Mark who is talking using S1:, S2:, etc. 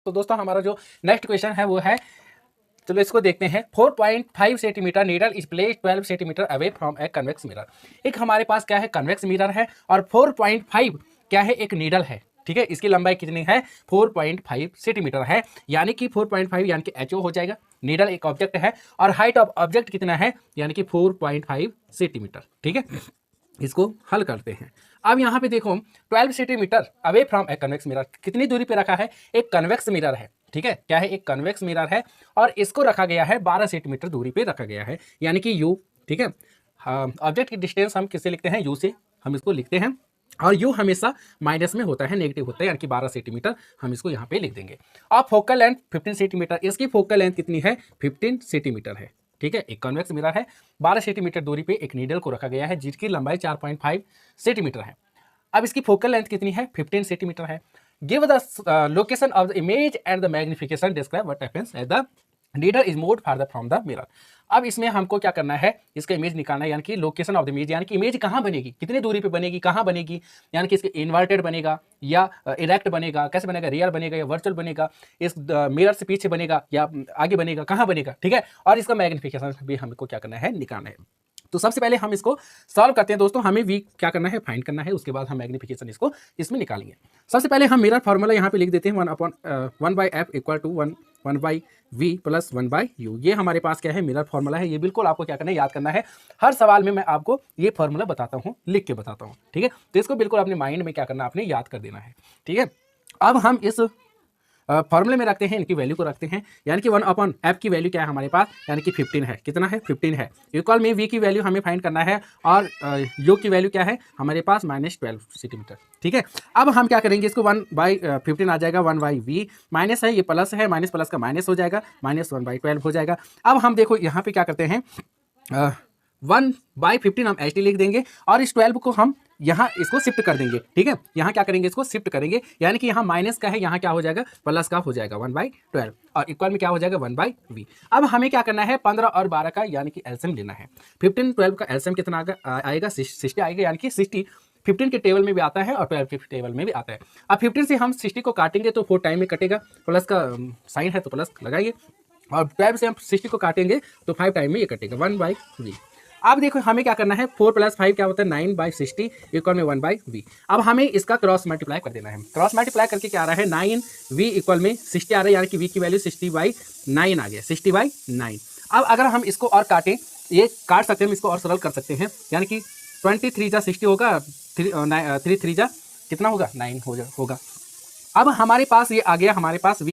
S1: तो दोस्तों हमारा जो नेक्स्ट क्वेश्चन है वो है, चलो इसको देखते हैं। 4.5 centimetre needle is placed 12 centimetre away from a convex mirror. एक हमारे पास क्या है, कन्वेक्स मिरर है और 4.5 क्या है, एक नीडल है। ठीक है, इसकी लंबाई कितनी है, 4.5 सेंटीमीटर है, यानी कि 4.5 यानी कि एचओ हो जाएगा। नीडल एक ऑब्जेक्ट है और हाइट ऑफ ऑब्जेक्ट कितना है, यानी कि 4.5 सेंटीमीटर। ठीक है, इसको हल करते हैं। अब यहाँ पे देखो 12 centimetre away from a convex mirror, कितनी दूरी पे रखा है, एक कन्वेक्स मिरर है। ठीक है, क्या है, एक कन्वेक्स मिरर है और इसको रखा गया है 12 सेंटीमीटर दूरी पे रखा गया है, यानी कि यू। ठीक है, ऑब्जेक्ट की डिस्टेंस हम किससे लिखते हैं, यू से हम इसको लिखते हैं और यू हमेशा माइनस में होता है, नेगेटिव होता है, यानी कि 12 सेंटीमीटर हम इसको यहाँ पे लिख देंगे। अब फोकल लेंथ 15 सेंटीमीटर, इसकी फोकल लेंथ कितनी है, 15 सेंटीमीटर है। ठीक है, एक कन्वेक्स मिरर है, 12 सेंटीमीटर दूरी पे एक नीडल को रखा गया है जिसकी लंबाई 4.5 सेंटीमीटर है। अब इसकी फोकल लेंथ कितनी है, 15 सेंटीमीटर है। Give the location of the image and the magnification, describe what happens at the needle is moved फारदर from the mirror. अब इसमें हमको क्या करना है, इसका इमेज निकालना है, यानी कि लोकेशन ऑफ द इमेज, यानी कि इमेज कहाँ बनेगी, कितनी दूरी पे बनेगी, कहाँ बनेगी, यानी कि इसके इन्वर्टेड बनेगा या इरेक्ट बनेगा, कैसे बनेगा, रियल बनेगा या वर्चुअल बनेगा, इस मिरर से पीछे बनेगा या आगे बनेगा, कहाँ बनेगा। ठीक है, और इसका मैग्निफिकेशन भी हमको क्या करना है, निकालना है। तो सबसे पहले हम इसको सॉल्व करते हैं दोस्तों, हमें वी क्या करना है, फाइंड करना है, उसके बाद हम मैग्निफिकेशन इसको इसमें निकालेंगे। सबसे पहले हम मिरर फार्मूला यहाँ पे लिख देते हैं, 1/f equal to 1/v plus 1/u। ये हमारे पास क्या है, मिरर फार्मूला है। ये बिल्कुल आपको क्या करना है, याद करना है। हर सवाल में मैं आपको ये फार्मूला बताता हूँ, लिख के बताता हूँ। ठीक है, तो इसको बिल्कुल अपने माइंड में क्या करना, आपने याद कर देना है। ठीक है, अब हम इस फॉर्मूले में रखते हैं, इनकी वैल्यू को रखते हैं, यानी कि 1/f की वैल्यू क्या है हमारे पास, यानी कि 15 है। कितना है, 15 है। इक्वल में v की वैल्यू हमें फाइंड करना है और u की वैल्यू क्या है हमारे पास, -12 सेंटीमीटर। ठीक है, अब हम क्या करेंगे, इसको 1/15 आ जाएगा, 1/v माइनस है, ये प्लस है, माइनस प्लस का माइनस हो जाएगा, -1/12 हो जाएगा। अब हम देखो यहाँ पे क्या करते हैं, 1/15 हम एच डी लिख देंगे और इस 12 को हम यहाँ इसको शिफ्ट कर देंगे। ठीक है, यहाँ क्या करेंगे, इसको शिफ्ट करेंगे, यानी कि यहाँ माइनस का है, यहाँ क्या हो जाएगा, प्लस का हो जाएगा, 1/12 और इक्वल में क्या हो जाएगा, 1/v। अब हमें क्या करना है, 15 और 12 का यानी कि एलसीएम लेना है। 15 12 का एलसीएम कितना आएगा, 60 आएगा, यानी कि 60 15 के टेबल में भी आता है और 12 के टेबल में भी आता है। अब 15 से हम 60 को काटेंगे तो 4 टाइम में कटेगा, प्लस का साइन है तो प्लस लगाइए, और 12 से हम 60 को काटेंगे तो 5 टाइम में ये कटेगा, 1/v। अब देखो हमें क्या करना है, 4 + 5 क्या होता है, 9/60 इक्वल में 1/v। अब हमें इसका क्रॉस मल्टीप्लाई कर देना है। क्रॉस मल्टीप्लाई करके क्या आ रहा है, 9v इक्वल में 60 आ रहा है, यानी कि v की वैल्यू 60/9 आ गया, 60/9। अब अगर हम इसको और काटें, ये काट सकते हैं, हम इसको और सरल कर सकते हैं, यानी कि 23 जा 60 होगा, 3 3 जा कितना होगा, 9 होगा। अब हमारे पास ये आ गया, हमारे पास v